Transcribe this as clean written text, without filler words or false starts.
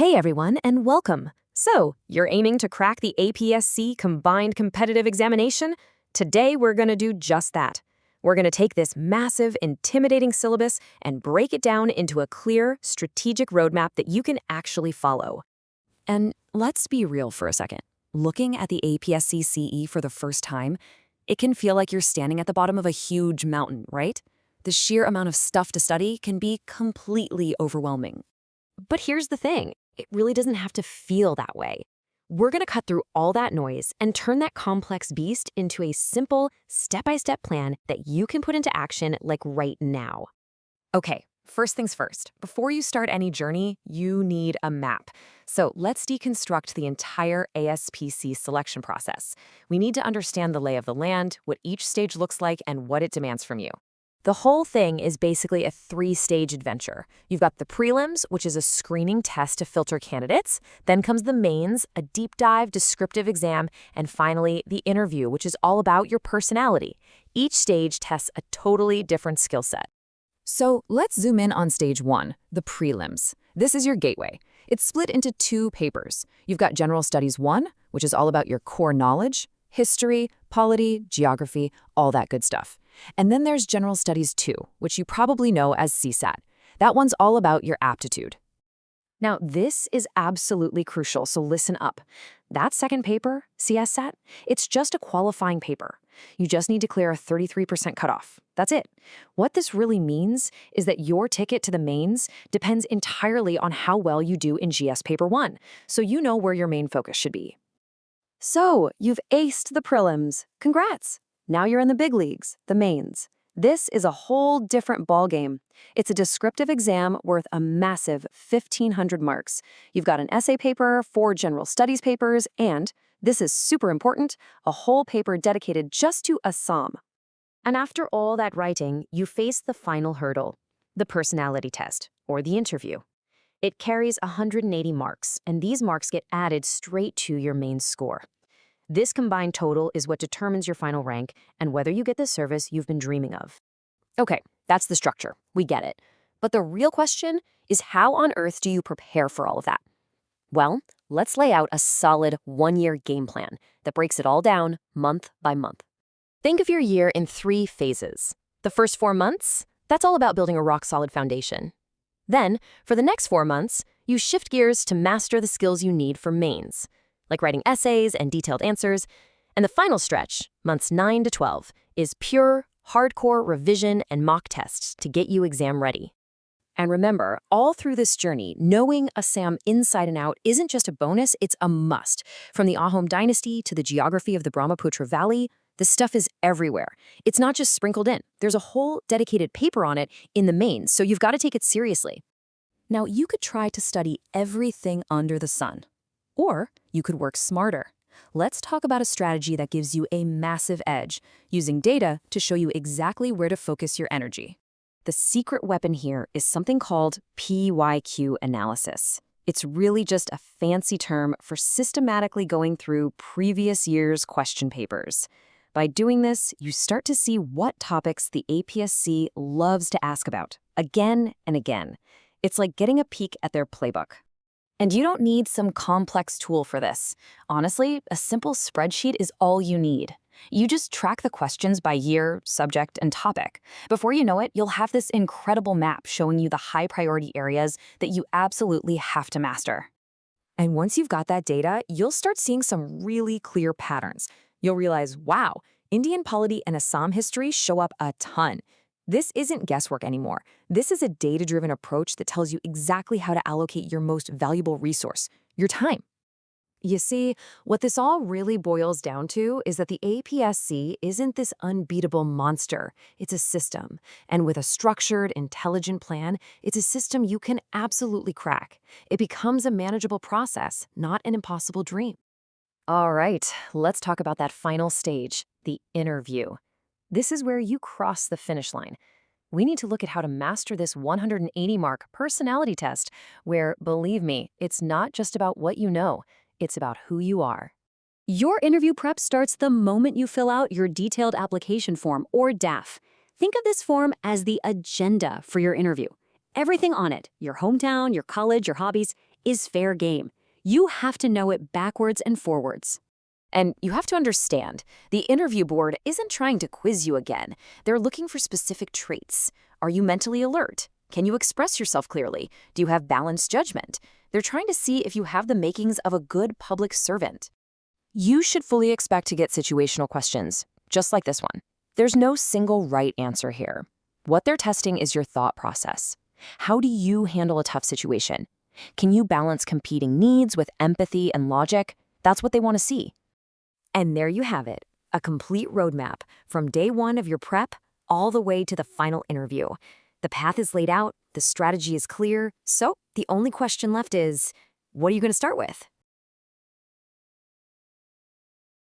Hey everyone, and welcome. So, you're aiming to crack the APSC Combined Competitive Examination? Today we're going to do just that. We're going to take this massive, intimidating syllabus and break it down into a clear, strategic roadmap that you can actually follow. And let's be real for a second. Looking at the APSC CE for the first time, it can feel like you're standing at the bottom of a huge mountain, right? The sheer amount of stuff to study can be completely overwhelming. But here's the thing. It really doesn't have to feel that way. We're going to cut through all that noise and turn that complex beast into a simple, step-by-step plan that you can put into action like right now. Okay, first things first. Before you start any journey, you need a map. So let's deconstruct the entire APSC selection process. We need to understand the lay of the land, what each stage looks like, and what it demands from you. The whole thing is basically a three-stage adventure. You've got the prelims, which is a screening test to filter candidates. Then comes the mains, a deep dive descriptive exam. And finally, the interview, which is all about your personality. Each stage tests a totally different skill set. So let's zoom in on stage one, the prelims. This is your gateway. It's split into two papers. You've got General Studies 1, which is all about your core knowledge, history, polity, geography, all that good stuff. And then there's General Studies 2, which you probably know as CSAT. That one's all about your aptitude. Now, this is absolutely crucial, so listen up. That second paper, CSAT, it's just a qualifying paper. You just need to clear a 33% cutoff. That's it. What this really means is that your ticket to the mains depends entirely on how well you do in GS Paper 1, so you know where your main focus should be. So, you've aced the prelims. Congrats! Now you're in the big leagues, the mains. This is a whole different ballgame. It's a descriptive exam worth a massive 1,500 marks. You've got an essay paper, 4 general studies papers, and, this is super important, a whole paper dedicated just to Assam. And after all that writing, you face the final hurdle, the personality test, or the interview. It carries 180 marks, and these marks get added straight to your main score. This combined total is what determines your final rank and whether you get the service you've been dreaming of. Okay, that's the structure. We get it. But the real question is, how on earth do you prepare for all of that? Well, let's lay out a solid one-year game plan that breaks it all down month by month. Think of your year in 3 phases. The first 4 months, that's all about building a rock-solid foundation. Then, for the next 4 months, you shift gears to master the skills you need for mains, like writing essays and detailed answers. And the final stretch, months 9 to 12, is pure, hardcore revision and mock tests to get you exam ready. And remember, all through this journey, knowing Assam inside and out isn't just a bonus, it's a must. From the Ahom dynasty to the geography of the Brahmaputra Valley, this stuff is everywhere. It's not just sprinkled in. There's a whole dedicated paper on it in the mains, so you've got to take it seriously. Now, you could try to study everything under the sun. Or you could work smarter. Let's talk about a strategy that gives you a massive edge, using data to show you exactly where to focus your energy. The secret weapon here is something called PYQ analysis. It's really just a fancy term for systematically going through previous year's question papers. By doing this, you start to see what topics the APSC loves to ask about, again and again. It's like getting a peek at their playbook. And you don't need some complex tool for this. Honestly, a simple spreadsheet is all you need. You just track the questions by year, subject, and topic. Before you know it, you'll have this incredible map showing you the high-priority areas that you absolutely have to master. And once you've got that data, you'll start seeing some really clear patterns. You'll realize, wow, Indian polity and Assam history show up a ton. This isn't guesswork anymore. This is a data-driven approach that tells you exactly how to allocate your most valuable resource, your time. You see, what this all really boils down to is that the APSC isn't this unbeatable monster. It's a system. And with a structured, intelligent plan, it's a system you can absolutely crack. It becomes a manageable process, not an impossible dream. All right, let's talk about that final stage, the interview. This is where you cross the finish line. We need to look at how to master this 180-mark personality test where, believe me, it's not just about what you know, it's about who you are. Your interview prep starts the moment you fill out your detailed application form, or DAF. Think of this form as the agenda for your interview. Everything on it, your hometown, your college, your hobbies, is fair game. You have to know it backwards and forwards. And you have to understand, the interview board isn't trying to quiz you again. They're looking for specific traits. Are you mentally alert? Can you express yourself clearly? Do you have balanced judgment? They're trying to see if you have the makings of a good public servant. You should fully expect to get situational questions, just like this one. There's no single right answer here. What they're testing is your thought process. How do you handle a tough situation? Can you balance competing needs with empathy and logic? That's what they want to see. And there you have it, a complete roadmap from day one of your prep all the way to the final interview. The path is laid out, the strategy is clear, so the only question left is, what are you going to start with?